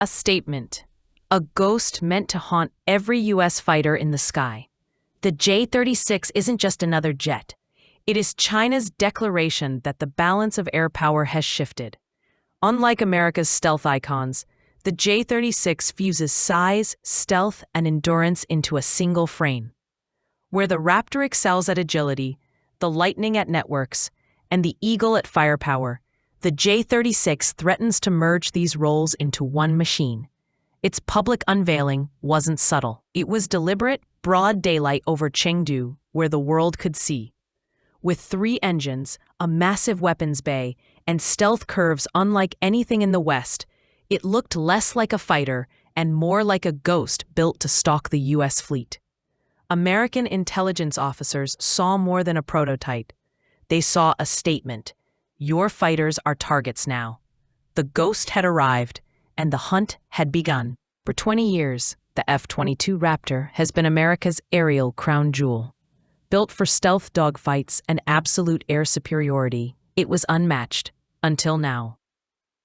A statement. A ghost meant to haunt every U.S. fighter in the sky. The J-36 isn't just another jet. It is China's declaration that the balance of air power has shifted. Unlike America's stealth icons, the J-36 fuses size, stealth, and endurance into a single frame. Where the Raptor excels at agility, the Lightning at networks, and the Eagle at firepower, the J-36 threatens to merge these roles into one machine. Its public unveiling wasn't subtle. It was deliberate, broad daylight over Chengdu, where the world could see. With 3 engines, a massive weapons bay, and stealth curves unlike anything in the West, it looked less like a fighter and more like a ghost built to stalk the U.S. fleet. American intelligence officers saw more than a prototype. They saw a statement. Your fighters are targets now. The ghost had arrived, and the hunt had begun. For 20 years, the F-22 Raptor has been America's aerial crown jewel. Built for stealth dogfights and absolute air superiority, it was unmatched, until now.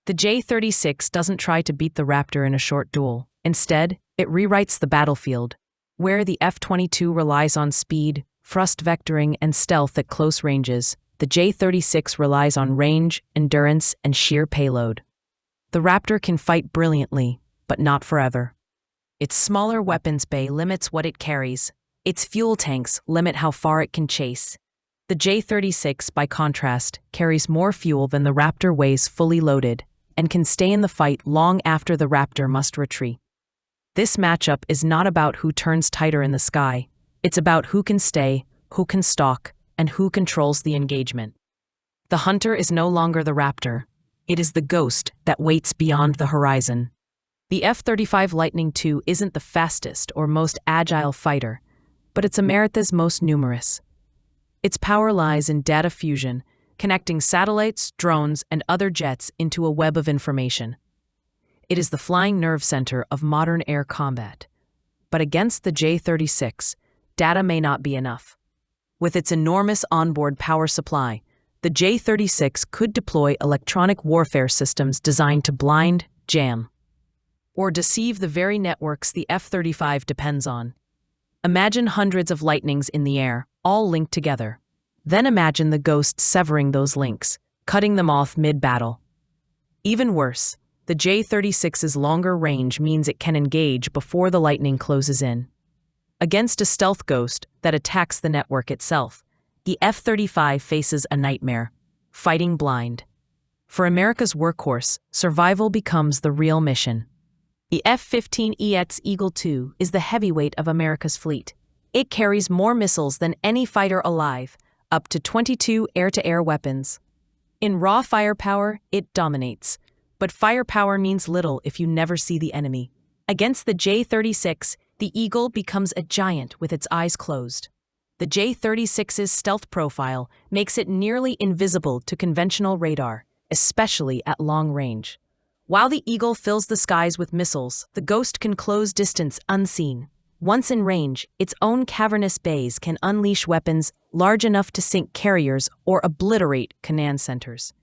The J-36 doesn't try to beat the Raptor in a short duel. Instead, it rewrites the battlefield. Where the F-22 relies on speed, thrust vectoring, and stealth at close ranges, the J-36 relies on range, endurance, and sheer payload. The Raptor can fight brilliantly, but not forever. Its smaller weapons bay limits what it carries. Its fuel tanks limit how far it can chase. The J-36, by contrast, carries more fuel than the Raptor weighs fully loaded, and can stay in the fight long after the Raptor must retreat. This matchup is not about who turns tighter in the sky. It's about who can stay, who can stalk, and who controls the engagement. The hunter is no longer the Raptor. It is the ghost that waits beyond the horizon. The F-35 Lightning II isn't the fastest or most agile fighter, but it's America's most numerous. Its power lies in data fusion, connecting satellites, drones, and other jets into a web of information. It is the flying nerve center of modern air combat. But against the J-36, data may not be enough. With its enormous onboard power supply, the J-36 could deploy electronic warfare systems designed to blind, jam, or deceive the very networks the F-35 depends on. Imagine hundreds of Lightnings in the air, all linked together. Then imagine the ghost severing those links, cutting them off mid-battle. Even worse, the J-36's longer range means it can engage before the Lightning closes in. Against a stealth ghost that attacks the network itself, the F-35 faces a nightmare, fighting blind. For America's workhorse, survival becomes the real mission. The F-15EX Eagle II is the heavyweight of America's fleet. It carries more missiles than any fighter alive, up to 22 air-to-air weapons. In raw firepower, it dominates. But firepower means little if you never see the enemy. Against the J-36, the Eagle becomes a giant with its eyes closed. The J-36's stealth profile makes it nearly invisible to conventional radar, especially at long range. While the Eagle fills the skies with missiles, the ghost can close distance unseen. Once in range, its own cavernous bays can unleash weapons large enough to sink carriers or obliterate command centers.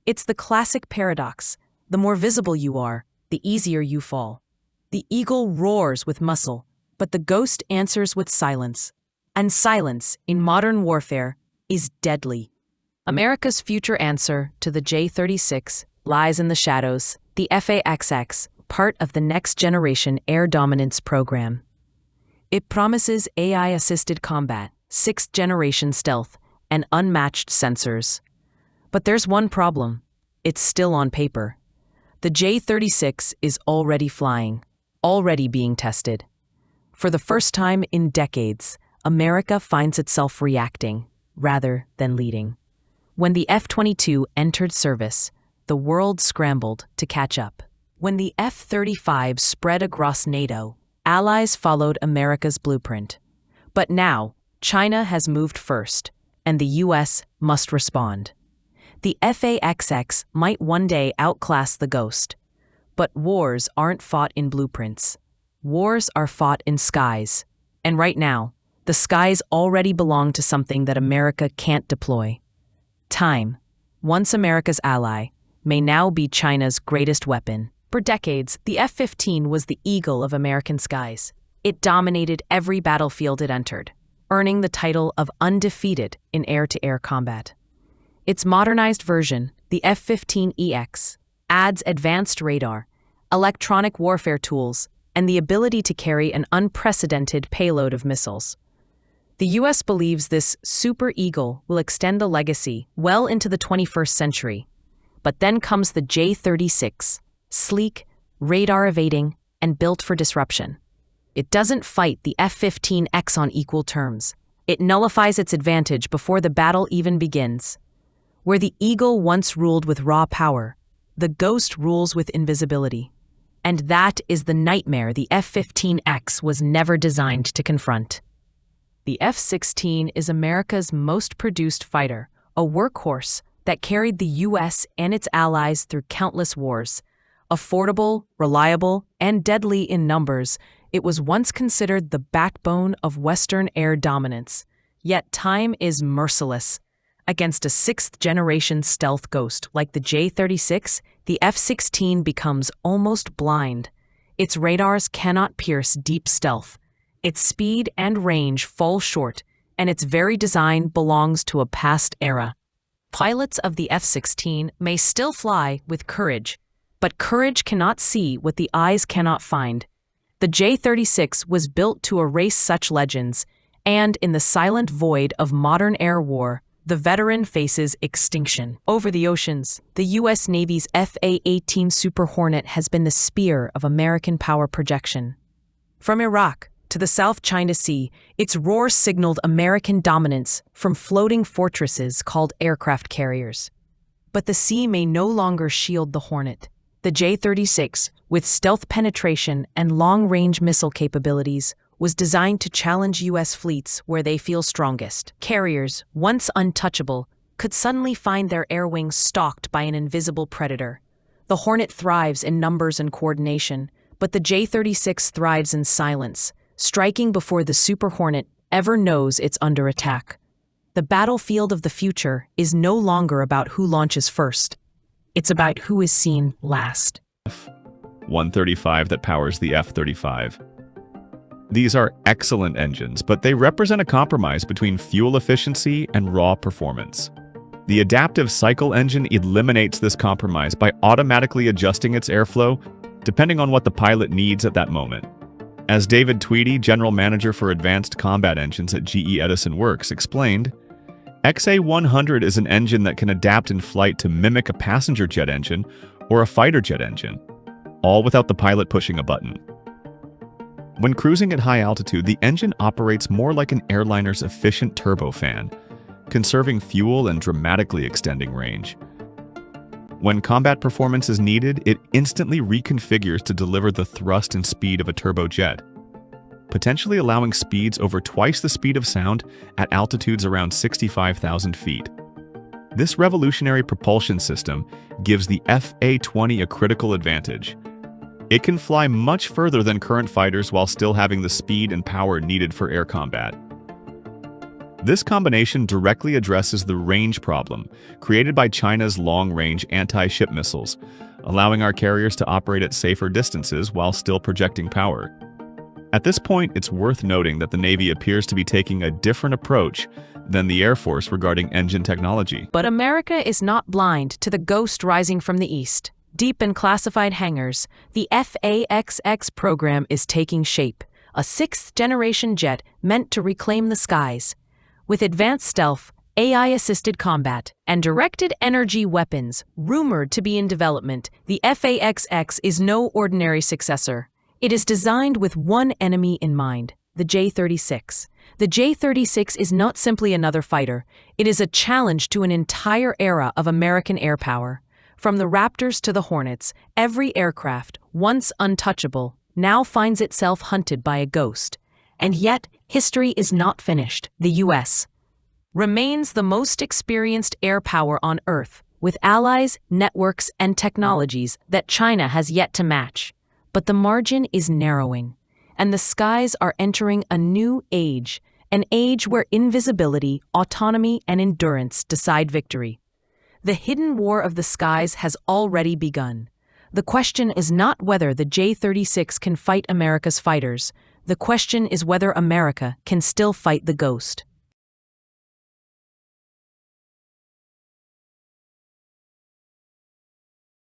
It's the classic paradox. The more visible you are, the easier you fall. The Eagle roars with muscle, but the ghost answers with silence. And silence, in modern warfare, is deadly. America's future answer to the J-36 lies in the shadows, the F/A-XX, part of the Next Generation Air Dominance Program. It promises AI-assisted combat, 6th-generation stealth, and unmatched sensors. But there's one problem. It's still on paper. The J-36 is already flying, already being tested. For the first time in decades, America finds itself reacting, rather than leading. When the F-22 entered service, the world scrambled to catch up. When the F-35 spread across NATO, allies followed America's blueprint. But now, China has moved first, and the U.S. must respond. The F/A-XX might one day outclass the ghost. But wars aren't fought in blueprints. Wars are fought in skies. And right now, the skies already belong to something that America can't deploy. Time, once America's ally, may now be China's greatest weapon. For decades, the F-15 was the eagle of American skies. It dominated every battlefield it entered, earning the title of undefeated in air-to-air combat. Its modernized version, the F-15EX, adds advanced radar, electronic warfare tools, and the ability to carry an unprecedented payload of missiles. The U.S. believes this Super Eagle will extend the legacy well into the 21st century. But then comes the J-36, sleek, radar-evading, and built for disruption. It doesn't fight the F-15X on equal terms. It nullifies its advantage before the battle even begins. Where the Eagle once ruled with raw power, the Ghost rules with invisibility. And that is the nightmare the F-15X was never designed to confront. The F-16 is America's most produced fighter, a workhorse that carried the U.S. and its allies through countless wars. Affordable, reliable, and deadly in numbers, it was once considered the backbone of Western air dominance. Yet time is merciless. Against a sixth-generation stealth ghost like the J-36, the F-16 becomes almost blind. Its radars cannot pierce deep stealth. Its speed and range fall short, and its very design belongs to a past era. Pilots of the F-16 may still fly with courage, but courage cannot see what the eyes cannot find. The J-36 was built to erase such legends, and in the silent void of modern air war, the veteran faces extinction. Over the oceans, the U.S. Navy's F/A-18 Super Hornet has been the spear of American power projection. From Iraq to the South China Sea, its roar signaled American dominance from floating fortresses called aircraft carriers. But the sea may no longer shield the Hornet. The J-36, with stealth penetration and long-range missile capabilities, was designed to challenge U.S. fleets where they feel strongest. Carriers, once untouchable, could suddenly find their air wings stalked by an invisible predator. The Hornet thrives in numbers and coordination, but the J-36 thrives in silence, striking before the Super Hornet ever knows it's under attack. The battlefield of the future is no longer about who launches first. It's about who is seen last. F-135 that powers the F-35. These are excellent engines, but they represent a compromise between fuel efficiency and raw performance. The adaptive cycle engine eliminates this compromise by automatically adjusting its airflow depending on what the pilot needs at that moment. As David Tweedy, General Manager for Advanced Combat Engines at GE Edison Works, explained, XA-100 is an engine that can adapt in flight to mimic a passenger jet engine or a fighter jet engine, all without the pilot pushing a button. When cruising at high altitude, the engine operates more like an airliner's efficient turbofan, conserving fuel and dramatically extending range. When combat performance is needed, it instantly reconfigures to deliver the thrust and speed of a turbojet, potentially allowing speeds over twice the speed of sound at altitudes around 65,000 feet. This revolutionary propulsion system gives the F/A-20 a critical advantage. It can fly much further than current fighters while still having the speed and power needed for air combat. This combination directly addresses the range problem created by China's long-range anti-ship missiles, allowing our carriers to operate at safer distances while still projecting power. At this point, it's worth noting that the Navy appears to be taking a different approach than the Air Force regarding engine technology. But America is not blind to the ghost rising from the east. Deep in classified hangars, the F/A-XX program is taking shape, a sixth-generation jet meant to reclaim the skies. With advanced stealth, AI-assisted combat, and directed energy weapons rumored to be in development, the F/A-XX is no ordinary successor. It is designed with one enemy in mind, the J-36. The J-36 is not simply another fighter. It is a challenge to an entire era of American air power. From the Raptors to the Hornets, every aircraft, once untouchable, now finds itself hunted by a ghost. And yet, history is not finished. The U.S. remains the most experienced air power on Earth, with allies, networks, and technologies that China has yet to match. But the margin is narrowing, and the skies are entering a new age, an age where invisibility, autonomy, and endurance decide victory. The hidden war of the skies has already begun. The question is not whether the J-36 can fight America's fighters. The question is whether America can still fight the Ghost.